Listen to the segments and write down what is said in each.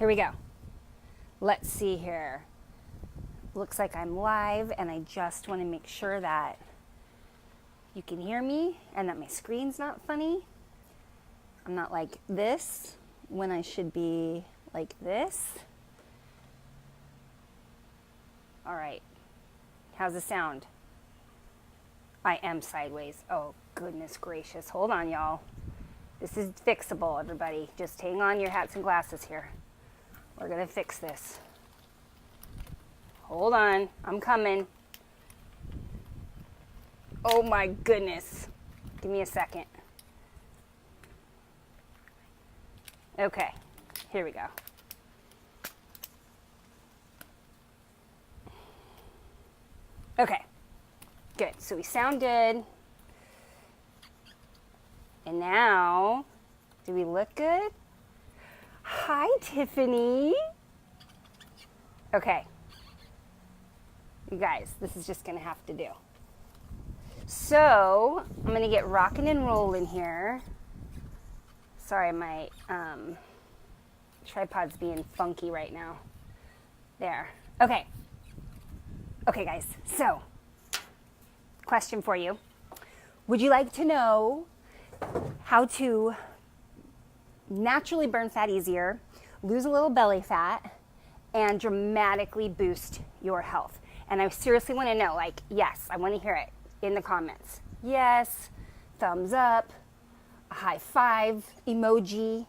Here we go. Let's see here. Looks like I'm live, and I just want to make sure that you can hear me and that my screen's not funny. I'm not like this when I should be like this. All right. How's the sound? I am sideways. Oh, goodness gracious. Hold on, y'all. This is fixable, everybody. Just hang on your hats and glasses here. We're going to fix this. Hold on. I'm coming. Oh, my goodness. Give me a second. Okay. Here we go. Okay. Good. So we sound good. And now, do we look good? Hi, Tiffany. Okay. You guys, this is just going to have to do. So, I'm going to get rocking and rolling here. Sorry, my tripod's being funky right now. There. Okay. Okay, guys. So, question for you. Would you like to know how to naturally burn fat easier, lose a little belly fat, and dramatically boost your health? And I seriously want to know, like, yes, I want to hear it in the comments. Yes, thumbs up, a high five, emoji,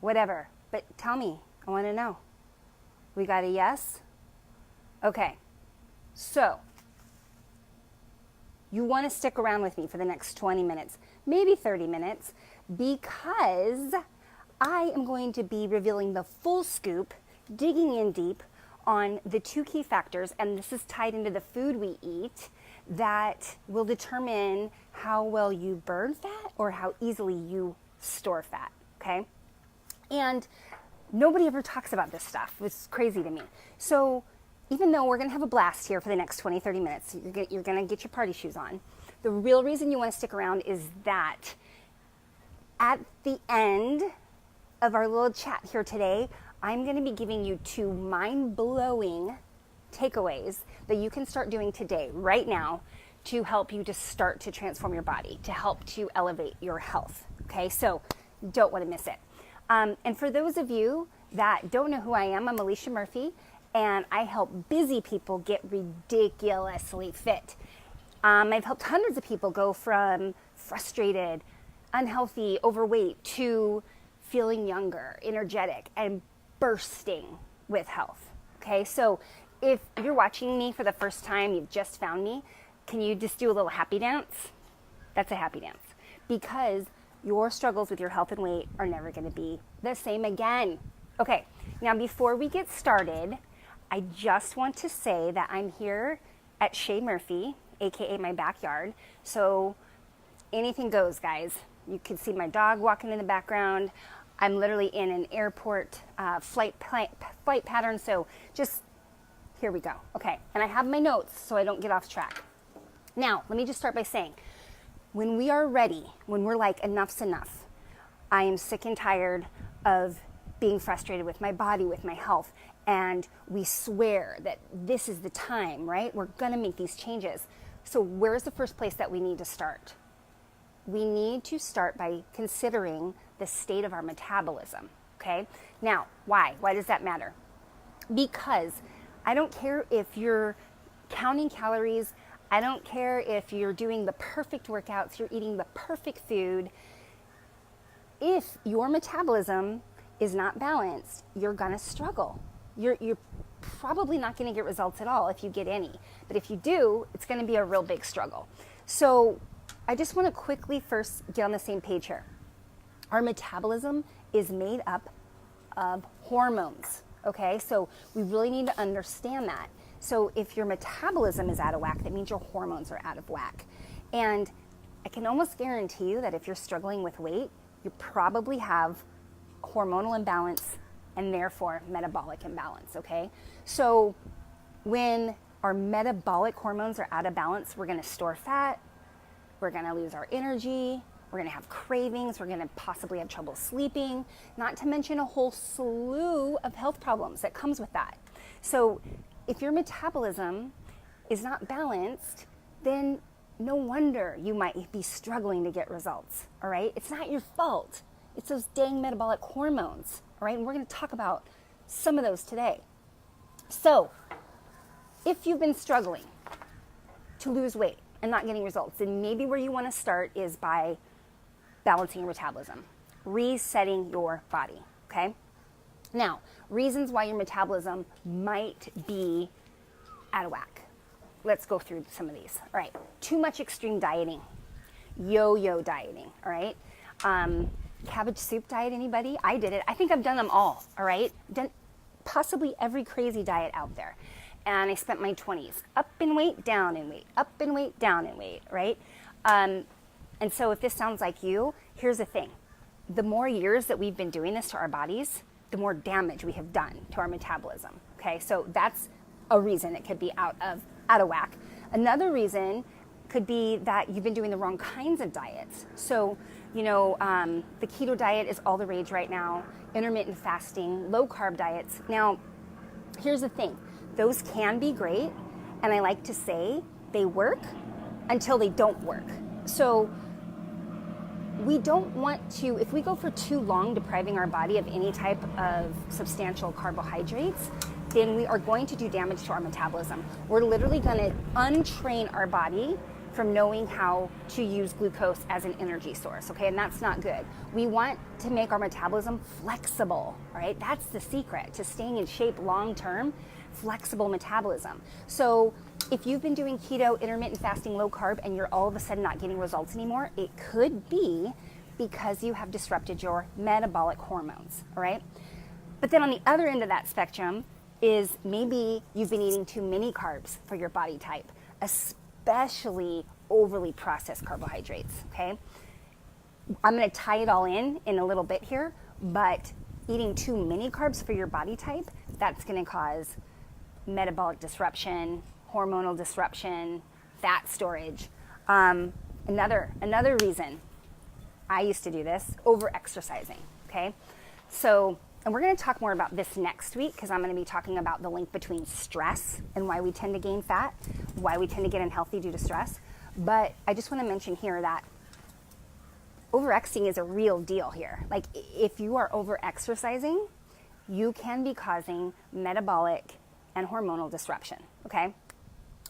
whatever. But tell me, I want to know. We got a yes? Okay. So, you want to stick around with me for the next 20 minutes, maybe 30 minutes, because I am going to be revealing the full scoop, digging in deep on the two key factors, and this is tied into the food we eat, that will determine how well you burn fat or how easily you store fat, okay? And nobody ever talks about this stuff. It's crazy to me. So even though we're going to have a blast here for the next 20, 30 minutes, you're going to get your party shoes on. The real reason you want to stick around is that at the end of our little chat here today, I'm going to be giving you two mind-blowing takeaways that you can start doing today, right now, to help you to start to transform your body, to help to elevate your health. Okay, so don't want to miss it. And for those of you that don't know who I am, I'm Alicia Murphy, and I help busy people get ridiculously fit. I've helped hundreds of people go from frustrated, unhealthy, overweight to feeling younger, energetic, and bursting with health. Okay, so if you're watching me for the first time, you've just found me, can you just do a little happy dance? That's a happy dance. Because your struggles with your health and weight are never going to be the same again. Okay, now before we get started, I just want to say that I'm here at Shea Murphy, aka my backyard. So anything goes, guys. You can see my dog walking in the background. I'm literally in an airport flight pattern. So just, here we go. Okay, and I have my notes so I don't get off track. Now, let me just start by saying, when we are ready, when we're like, enough's enough, I am sick and tired of being frustrated with my body, with my health, and we swear that this is the time, right? We're gonna make these changes. So where's the first place that we need to start? We need to start by considering the state of our metabolism, okay? Now, why? Why does that matter? Because I don't care if you're counting calories, I don't care if you're doing the perfect workouts, you're eating the perfect food. If your metabolism is not balanced, you're gonna struggle. You're probably not gonna get results at all if you get any. But if you do, it's gonna be a real big struggle. So I just wanna quickly first get on the same page here. Our metabolism is made up of hormones, okay? So we really need to understand that. So if your metabolism is out of whack, that means your hormones are out of whack. And I can almost guarantee you that if you're struggling with weight, you probably have hormonal imbalance and therefore metabolic imbalance, okay? So when our metabolic hormones are out of balance, we're gonna store fat, we're gonna lose our energy, We're going to have cravings. We're going to possibly have trouble sleeping, not to mention a whole slew of health problems that comes with that. So if your metabolism is not balanced, then no wonder you might be struggling to get results, all right? It's not your fault. It's those dang metabolic hormones, all right? And we're going to talk about some of those today. So if you've been struggling to lose weight and not getting results, then maybe where you want to start is by balancing your metabolism, resetting your body, okay? Now, reasons why your metabolism might be out of whack. Let's go through some of these. All right, too much extreme dieting, yo-yo dieting, all right? Cabbage soup diet, anybody? I did it. I think I've done them all right? Done possibly every crazy diet out there. And I spent my 20s up in weight, down in weight, up in weight, down in weight, right? And so if this sounds like you, here's the thing. The more years that we've been doing this to our bodies, the more damage we have done to our metabolism, okay? So that's a reason it could be out of whack. Another reason could be that you've been doing the wrong kinds of diets. So, the keto diet is all the rage right now, intermittent fasting, low carb diets. Now, here's the thing. Those can be great, and I like to say they work until they don't work. So we don't want to, if we go for too long depriving our body of any type of substantial carbohydrates, then we are going to do damage to our metabolism. We're literally going to untrain our body from knowing how to use glucose as an energy source, okay? And that's not good. We want to make our metabolism flexible, all right? That's the secret to staying in shape long-term, flexible metabolism. So if you've been doing keto, intermittent fasting, low carb, and you're all of a sudden not getting results anymore, it could be because you have disrupted your metabolic hormones, all right? But then on the other end of that spectrum is maybe you've been eating too many carbs for your body type, especially overly processed carbohydrates, okay? I'm gonna tie it all in a little bit here, but eating too many carbs for your body type, that's gonna cause metabolic disruption, hormonal disruption, fat storage. Another reason I used to do this, over-exercising, okay? So, and we're gonna talk more about this next week because I'm gonna be talking about the link between stress and why we tend to gain fat, why we tend to get unhealthy due to stress. But I just wanna mention here that over-exing is a real deal here. Like if you are over-exercising, you can be causing metabolic and hormonal disruption, okay?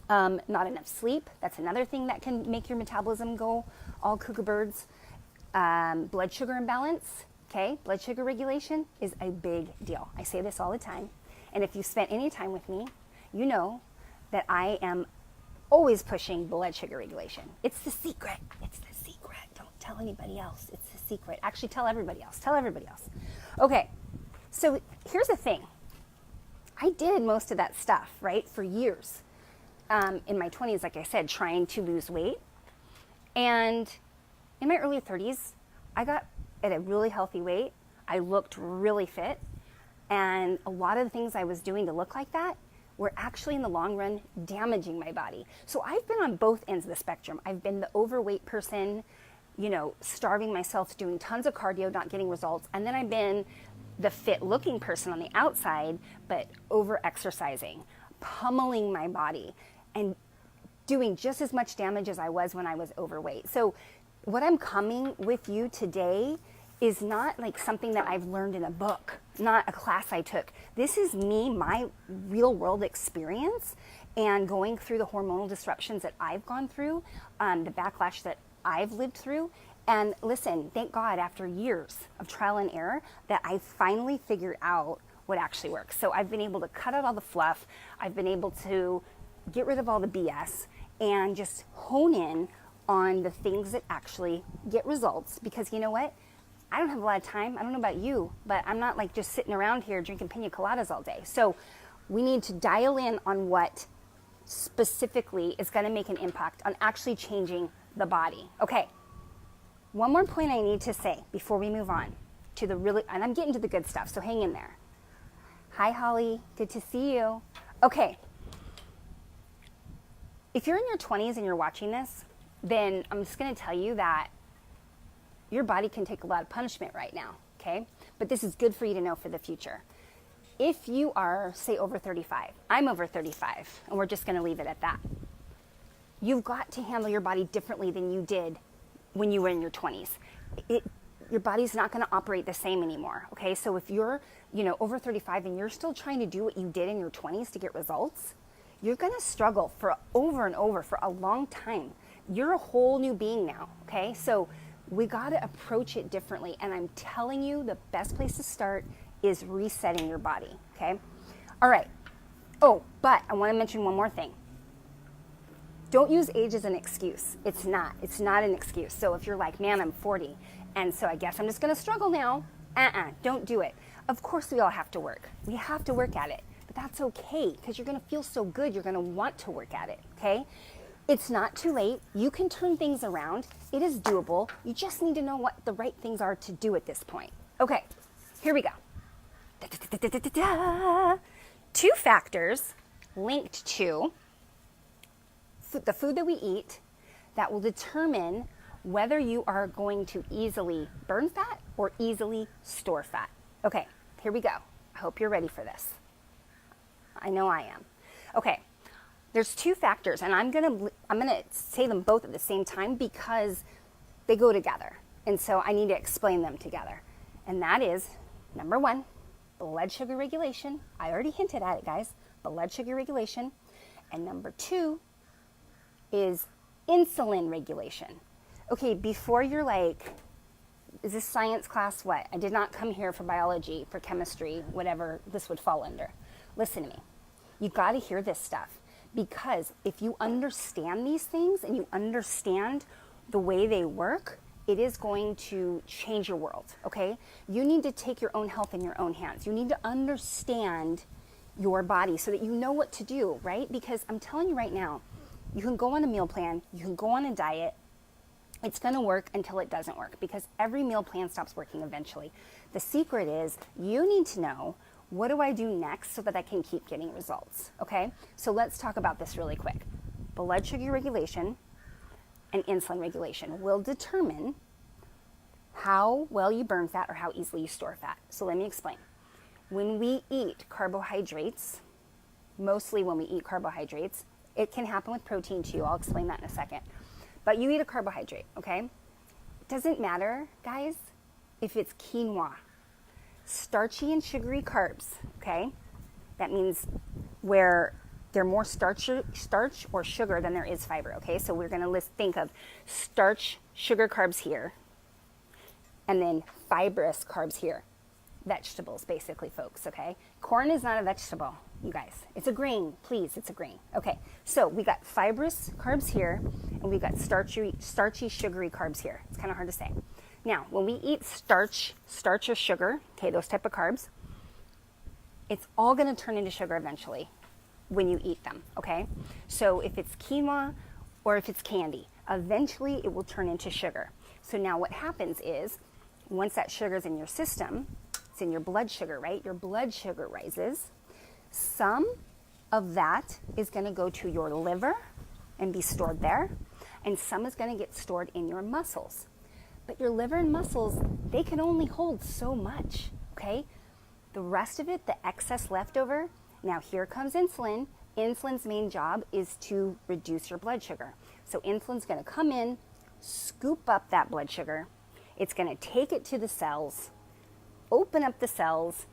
Not enough sleep, that's another thing that can make your metabolism go all cuckoo birds. Blood sugar imbalance, okay? Blood sugar regulation is a big deal. I say this all the time. And if you spent any time with me, you know that I am always pushing blood sugar regulation. It's the secret. It's the secret. Don't tell anybody else. It's the secret. Actually, tell everybody else. Tell everybody else. Okay, so here's the thing. I did most of that stuff, right, for years. In my 20s, like I said, trying to lose weight. And in my early 30s, I got at a really healthy weight. I looked really fit. And a lot of the things I was doing to look like that were actually in the long run damaging my body. So I've been on both ends of the spectrum. I've been the overweight person, starving myself, doing tons of cardio, not getting results. And then I've been the fit looking person on the outside, but over exercising, pummeling my body, and doing just as much damage as I was when I was overweight. So what I'm coming with you today is not like something that I've learned in a book, not a class I took. This is me, my real world experience, and going through the hormonal disruptions that I've gone through, the backlash that I've lived through. And listen, thank God after years of trial and error that I finally figured out what actually works. So I've been able to cut out all the fluff. I've been able to get rid of all the BS and just hone in on the things that actually get results. Because you know what? I don't have a lot of time. I don't know about you, but I'm not like just sitting around here drinking pina coladas all day. So we need to dial in on what specifically is going to make an impact on actually changing the body. Okay. One more point I need to say before we move on to the really, and I'm getting to the good stuff, so hang in there. Hi, Holly. Good to see you. Okay. If you're in your 20s and you're watching this, then I'm just going to tell you that your body can take a lot of punishment right now, okay? But this is good for you to know for the future. If you are, say, over 35, I'm over 35, and we're just gonna leave it at that. You've got to handle your body differently than you did when you were in your 20s. Your body's not gonna operate the same anymore, okay? So if you're, over 35 and you're still trying to do what you did in your 20s to get results, you're gonna struggle for over and over for a long time. You're a whole new being now, okay? So we gotta approach it differently. And I'm telling you, the best place to start is resetting your body, okay? All right. Oh, but I wanna mention one more thing. Don't use age as an excuse. It's not an excuse. So if you're like, man, I'm 40, and so I guess I'm just gonna struggle now. Don't do it. Of course we all have to work. We have to work at it, but that's okay because you're gonna feel so good, you're gonna want to work at it, okay? It's not too late. You can turn things around. It is doable. You just need to know what the right things are to do at this point. Okay, here we go. 2 factors linked to the food that we eat that will determine whether you are going to easily burn fat or easily store fat. Okay, here we go. I hope you're ready for this. I know I am. Okay. There's 2 factors, and I'm gonna say them both at the same time because they go together. And so I need to explain them together. And that is, number 1, blood sugar regulation. I already hinted at it, guys. Blood sugar regulation. And number 2 is insulin regulation. Okay, before you're like, is this science class? What? I did not come here for biology, for chemistry, whatever this would fall under. Listen to me. You got to hear this stuff. Because if you understand these things and you understand the way they work, it is going to change your world, okay? You need to take your own health in your own hands. You need to understand your body so that you know what to do, right? Because I'm telling you right now, you can go on a meal plan, you can go on a diet, it's gonna work until it doesn't work because every meal plan stops working eventually. The secret is you need to know, what do I do next so that I can keep getting results, okay? So let's talk about this really quick. Blood sugar regulation and insulin regulation will determine how well you burn fat or how easily you store fat. So let me explain. When we eat carbohydrates, mostly when we eat carbohydrates, it can happen with protein too, I'll explain that in a second. But you eat a carbohydrate, okay? It doesn't matter, guys, if it's quinoa, starchy and sugary carbs, okay? That means where they're more starch or sugar than there is fiber, okay? So we're gonna think of starch, sugar carbs here, and then fibrous carbs here. Vegetables, basically, folks, okay? Corn is not a vegetable, you guys. It's a grain, please, it's a grain. Okay, so we got fibrous carbs here, and we got starchy, sugary carbs here. It's kind of hard to say. Now, when we eat starch or sugar, okay, those type of carbs, it's all gonna turn into sugar eventually when you eat them, okay? So if it's quinoa or if it's candy, eventually it will turn into sugar. So now what happens is, once that sugar's in your system, it's in your blood sugar, right? Your blood sugar rises. Some of that is gonna go to your liver and be stored there, and some is gonna get stored in your muscles. But your liver and muscles, they can only hold so much, okay? The rest of it, the excess leftover, now here comes insulin. Insulin's main job is to reduce your blood sugar. So insulin's gonna come in, scoop up that blood sugar. It's gonna take it to the cells, open up the cells,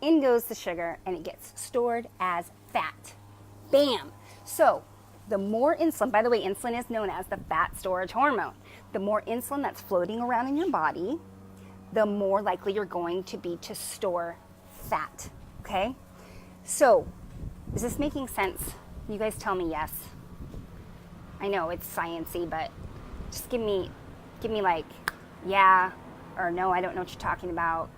in goes the sugar, and it gets stored as fat. Bam! So the more insulin, by the way, insulin is known as the fat storage hormone. The more insulin that's floating around in your body, the more likely you're going to be to store fat, okay? So, is this making sense? You guys tell me yes. I know it's sciencey, but just give me like, yeah, or no, I don't know what you're talking about.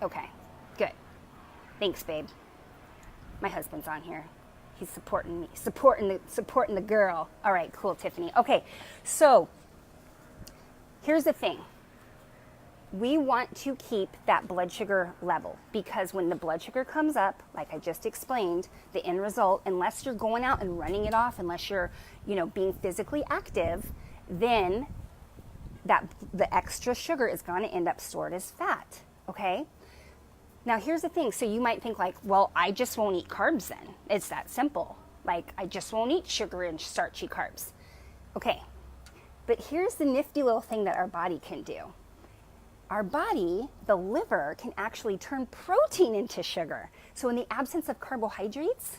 Okay, good. Thanks, babe. My husband's on here. He's supporting me, supporting the girl. All right, cool, Tiffany. Okay, so here's the thing. We want to keep that blood sugar level because when the blood sugar comes up, like I just explained, the end result, unless you're going out and running it off, unless you're, being physically active, then that the extra sugar is going to end up stored as fat, okay? Now here's the thing. So you might think like, well, I just won't eat carbs then. It's that simple. Like, I just won't eat sugar and starchy carbs. Okay, but here's the nifty little thing that our body can do. Our body, the liver, can actually turn protein into sugar. So in the absence of carbohydrates,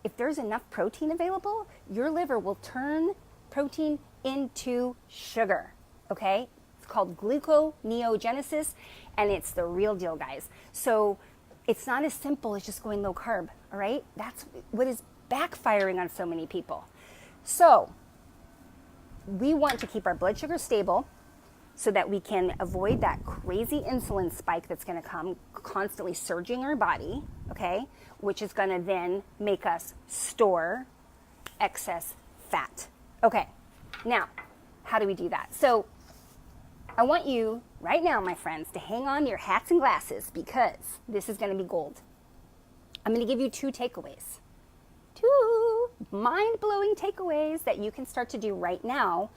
if there's enough protein available, your liver will turn protein into sugar, okay? It's called gluconeogenesis, and it's the real deal, guys. So it's not as simple as just going low carb, all right? That's what is backfiring on so many people. So we want to keep our blood sugar stable so that we can avoid that crazy insulin spike that's going to come constantly surging our body, okay, which is going to then make us store excess fat. Okay, now, how do we do that? So I want you right now, my friends, to hang on to your hats and glasses because this is going to be gold. I'm going to give you 2 takeaways. 2 mind-blowing takeaways that you can start to do right now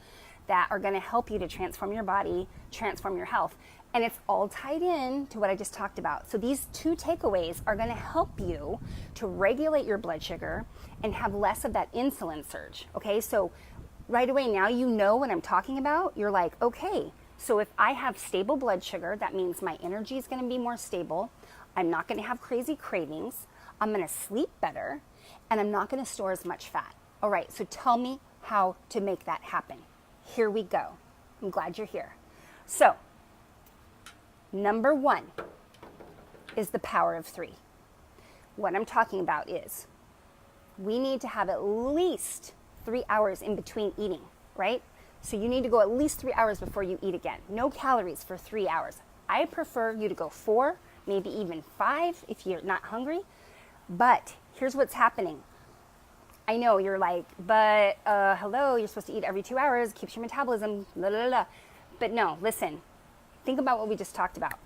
that are going to help you to transform your body, transform your health. And it's all tied in to what I just talked about. So these 2 takeaways are going to help you to regulate your blood sugar and have less of that insulin surge. Okay, so right away now you know what I'm talking about. You're like, okay, so if I have stable blood sugar, that means my energy is going to be more stable. I'm not going to have crazy cravings. I'm going to sleep better, and I'm not going to store as much fat. All right, so tell me how to make that happen. Here we go. I'm glad you're here. So, number 1 is the power of 3. What I'm talking about is we need to have at least 3 hours in between eating, right? So you need to go at least 3 hours before you eat again. No calories for 3 hours. I prefer you to go 4, maybe even 5 if you're not hungry. But here's what's happening. I know you're like, but hello, you're supposed to eat every 2 hours, keeps your metabolism, blah, blah, blah. But no, listen, think about what we just talked about.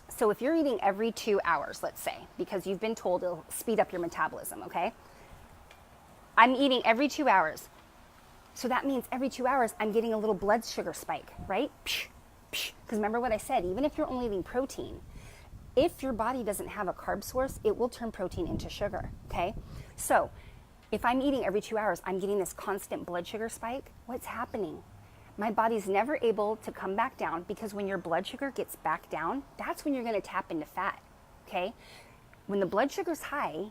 So if you're eating every 2 hours, let's say, because you've been told it'll speed up your metabolism, okay? I'm eating every 2 hours. So that means every 2 hours, I'm getting a little blood sugar spike, right? Because remember what I said, even if you're only eating protein, if your body doesn't have a carb source, it will turn protein into sugar, okay? So if I'm eating every 2 hours, I'm getting this constant blood sugar spike. What's happening? My body's never able to come back down because when your blood sugar gets back down, that's when you're going to tap into fat, okay? When the blood sugar's high,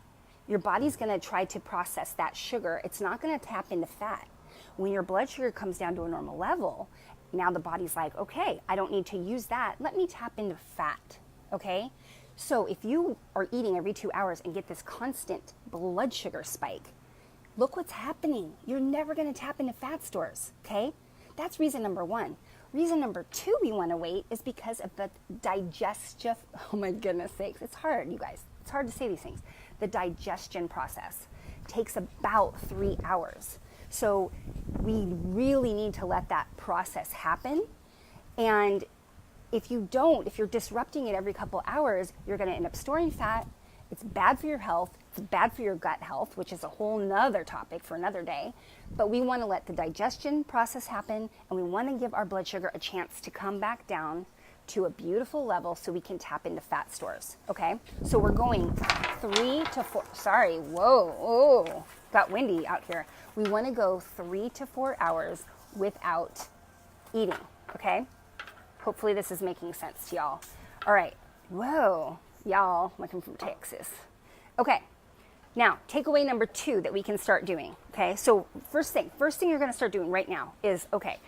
your body's going to try to process that sugar. It's not going to tap into fat. When your blood sugar comes down to a normal level, now the body's like, okay, I don't need to use that. Let me tap into fat, okay? So if you are eating every 2 hours and get this constant blood sugar spike, look what's happening. You're never going to tap into fat stores, okay? That's reason number 1. Reason number 2 we want to wait is because of the digestive, oh my goodness sakes, it's hard, you guys. It's hard to say these things. The digestion process takes about 3 hours. So we really need to let that process happen. And if you don't, if you're disrupting it every couple hours, you're going to end up storing fat. It's bad for your health. It's bad for your gut health, which is a whole nother topic for another day. But we want to let the digestion process happen, and we want to give our blood sugar a chance to come back down to a beautiful level so we can tap into fat stores, okay? So we're going 3 to 4, sorry, whoa, oh, got windy out here. We want to go 3 to 4 hours without eating, okay? Hopefully this is making sense to y'all. All right, whoa, y'all, looking from Texas. Okay, now takeaway number 2 that we can start doing, okay? So first thing you're gonna start doing right now is, okay,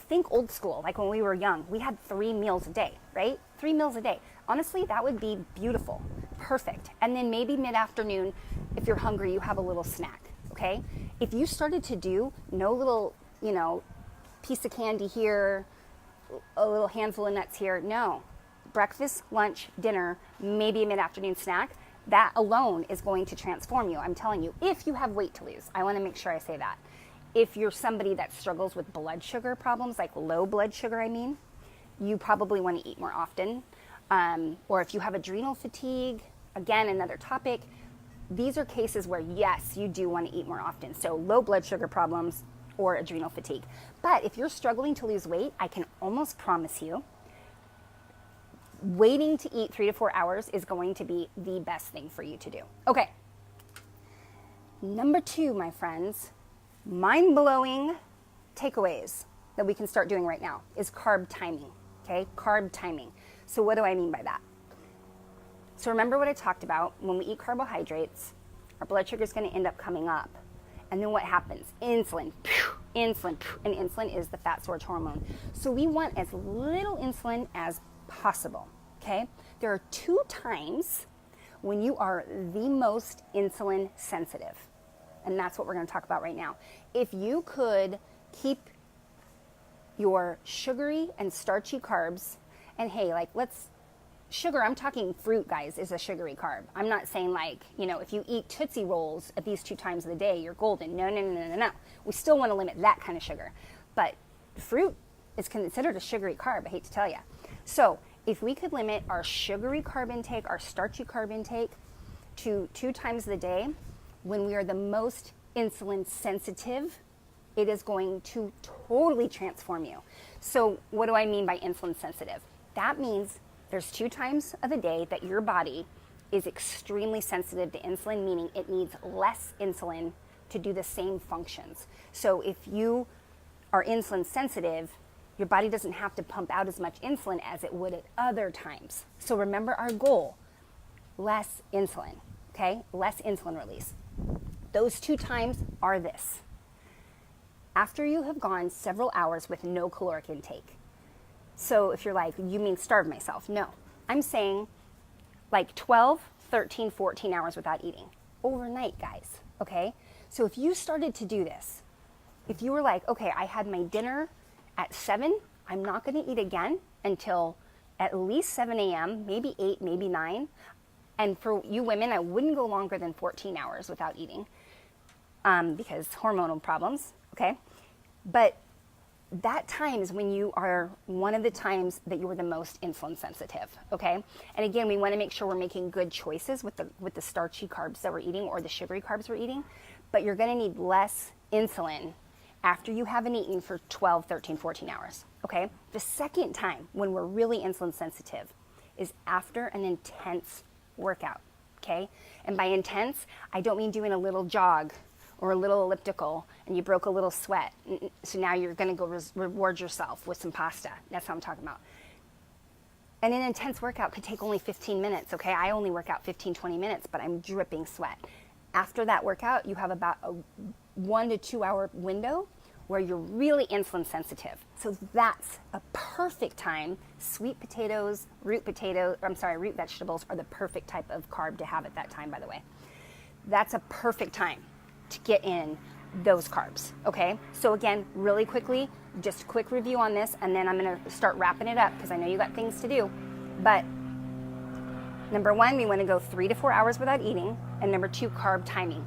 think old school, like when we were young, we had 3 meals a day, right? 3 meals a day. Honestly, that would be beautiful, perfect. And then maybe mid-afternoon, if you're hungry, you have a little snack, okay? If you started to do no little, piece of candy here, a little handful of nuts here, no. Breakfast, lunch, dinner, maybe a mid-afternoon snack, that alone is going to transform you. I'm telling you, if you have weight to lose, I want to make sure I say that. If you're somebody that struggles with blood sugar problems, like low blood sugar, you probably want to eat more often. Or if you have adrenal fatigue, again, another topic, these are cases where, yes, you do want to eat more often. So low blood sugar problems, or adrenal fatigue. But if you're struggling to lose weight, I can almost promise you, waiting to eat 3 to 4 hours is going to be the best thing for you to do. Okay. Number 2, my friends, mind-blowing takeaways that we can start doing right now is carb timing, okay? Carb timing. So what do I mean by that? So remember what I talked about, when we eat carbohydrates, our blood sugar is going to end up coming up. And then what happens? Insulin, insulin, and insulin is the fat storage hormone. So we want as little insulin as possible, okay? There are 2 times when you are the most insulin sensitive. And that's what we're going to talk about right now. If you could keep your sugary and starchy carbs, and hey, like sugar, I'm talking fruit, guys, is a sugary carb. I'm not saying like, if you eat Tootsie Rolls at these 2 times of the day, you're golden. No, no, no, no, no. We still want to limit that kind of sugar. But fruit is considered a sugary carb, I hate to tell you. So if we could limit our sugary carb intake, our starchy carb intake to 2 times a day, when we are the most insulin sensitive, it is going to totally transform you. So what do I mean by insulin sensitive? That means there's 2 times of the day that your body is extremely sensitive to insulin, meaning it needs less insulin to do the same functions. So if you are insulin sensitive, your body doesn't have to pump out as much insulin as it would at other times. So remember our goal, less insulin, okay? Less insulin release. Those 2 times are this. After you have gone several hours with no caloric intake. So if you're like, you mean starve myself? No, I'm saying like 12, 13, 14 hours without eating. Overnight, guys, okay? So if you started to do this, if you were like, okay, I had my dinner at 7, I'm not gonna eat again until at least 7 a.m., maybe 8, maybe 9. And for you women, I wouldn't go longer than 14 hours without eating because hormonal problems, okay? But that time is when you are one of the times that you are the most insulin sensitive, okay? And again, we want to make sure we're making good choices with the starchy carbs that we're eating or the sugary carbs we're eating, but you're going to need less insulin after you haven't eaten for 12, 13, 14 hours, okay? The second time when we're really insulin sensitive is after an intense workout, okay? And by intense, I don't mean doing a little jog or a little elliptical and you broke a little sweat. So now you're gonna go reward yourself with some pasta. That's what I'm talking about. And an intense workout could take only 15 minutes, okay? I only work out 15, 20 minutes, but I'm dripping sweat. After that workout, you have about a 1 to 2 hour window where you're really insulin sensitive. So that's a perfect time. Sweet potatoes, root vegetables are the perfect type of carb to have at that time, by the way. That's a perfect time to get in those carbs, okay? So again, really quickly, just a quick review on this, and then I'm gonna start wrapping it up because I know you got things to do. But number 1, we wanna go 3 to 4 hours without eating, and number 2, carb timing.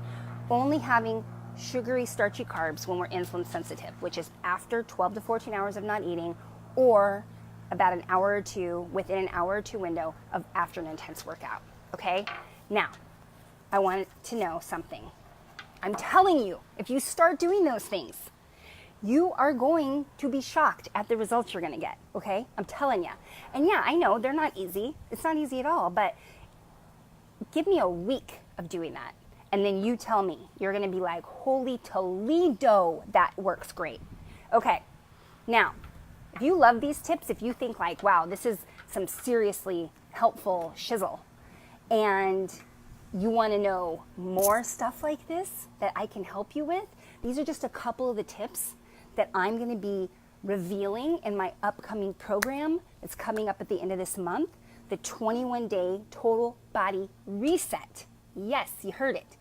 Only having sugary, starchy carbs when we're insulin sensitive, which is after 12 to 14 hours of not eating, or about an hour or 2, within an hour or 2 window of after an intense workout, okay? Now, I want to know something. I'm telling you, if you start doing those things, you are going to be shocked at the results you're gonna get, okay? I'm telling you. And yeah, I know they're not easy. It's not easy at all, but give me a week of doing that. And then you tell me, you're gonna be like, holy Toledo, that works great. Okay, now, if you love these tips, if you think like, wow, this is some seriously helpful shizzle, and you wanna know more stuff like this that I can help you with, these are just a couple of the tips that I'm gonna be revealing in my upcoming program that's coming up at the end of this month, the 21-day total body reset. Yes, you heard it.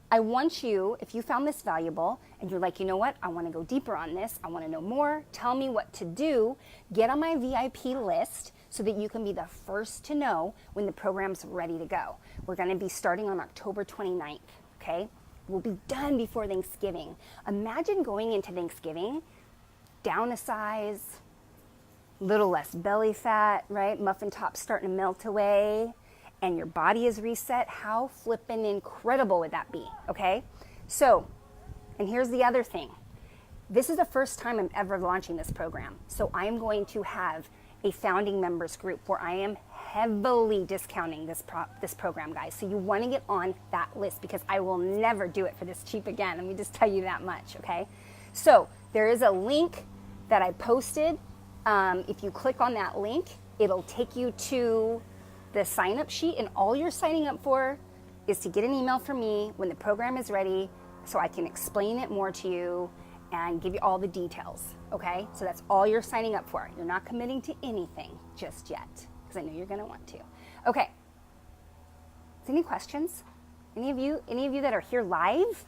I want you, if you found this valuable and you're like, you know what, I want to go deeper on this, I want to know more, tell me what to do, get on my VIP list so that you can be the first to know when the program's ready to go. We're going to be starting on October 29th, okay? We'll be done before Thanksgiving. Imagine going into Thanksgiving down a size, little less belly fat, right? Muffin tops starting to melt away, and your body is reset. How flippin' incredible would that be, okay? So, and here's the other thing. This is the first time I'm ever launching this program. So I am going to have a founding members group where I am heavily discounting this program, guys. So you want to get on that list because I will never do it for this cheap again. Let me just tell you that much, okay? So there is a link that I posted. If you click on that link, it'll take you to the sign-up sheet, and all you're signing up for is to get an email from me when the program is ready so I can explain it more to you and give you all the details, okay? So that's all you're signing up for. You're not committing to anything just yet, because I know you're gonna want to. Okay, any questions? Any of you that are here live?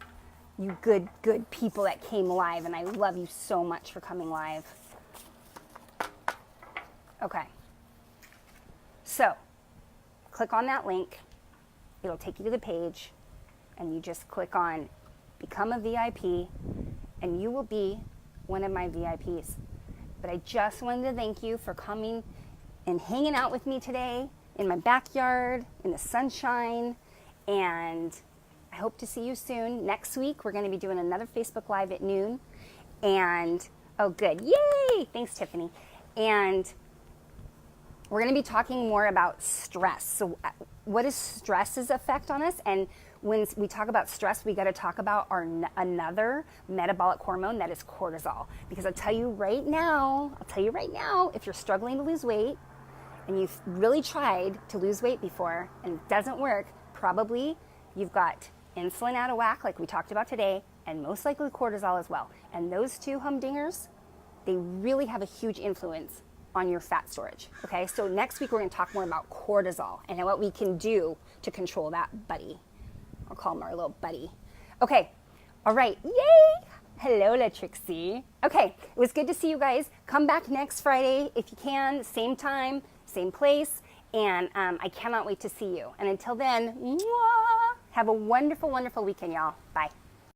You good people that came live, and I love you so much for coming live. Okay, so click on that link. It'll take you to the page, and you just click on Become a VIP, and you will be one of my VIPs. But I just wanted to thank you for coming and hanging out with me today in my backyard, in the sunshine, and I hope to see you soon. Next week, we're going to be doing another Facebook Live at noon, and, oh good, yay! Thanks, Tiffany. And we're going to be talking more about stress. So what is stress's effect on us? And when we talk about stress, we got to talk about another metabolic hormone, that is cortisol. Because I'll tell you right now, if you're struggling to lose weight and you've really tried to lose weight before and it doesn't work, probably you've got insulin out of whack, like we talked about today, and most likely cortisol as well. And those two humdingers, they really have a huge influence on your fat storage, okay? So next week we're gonna talk more about cortisol and what we can do to control that buddy. I'll call him our little buddy. Okay, all right, yay! Hello, La Trixie. Okay, it was good to see you guys. Come back next Friday if you can, same time, same place, and I cannot wait to see you. And until then, mwah, have a wonderful, wonderful weekend, y'all. Bye.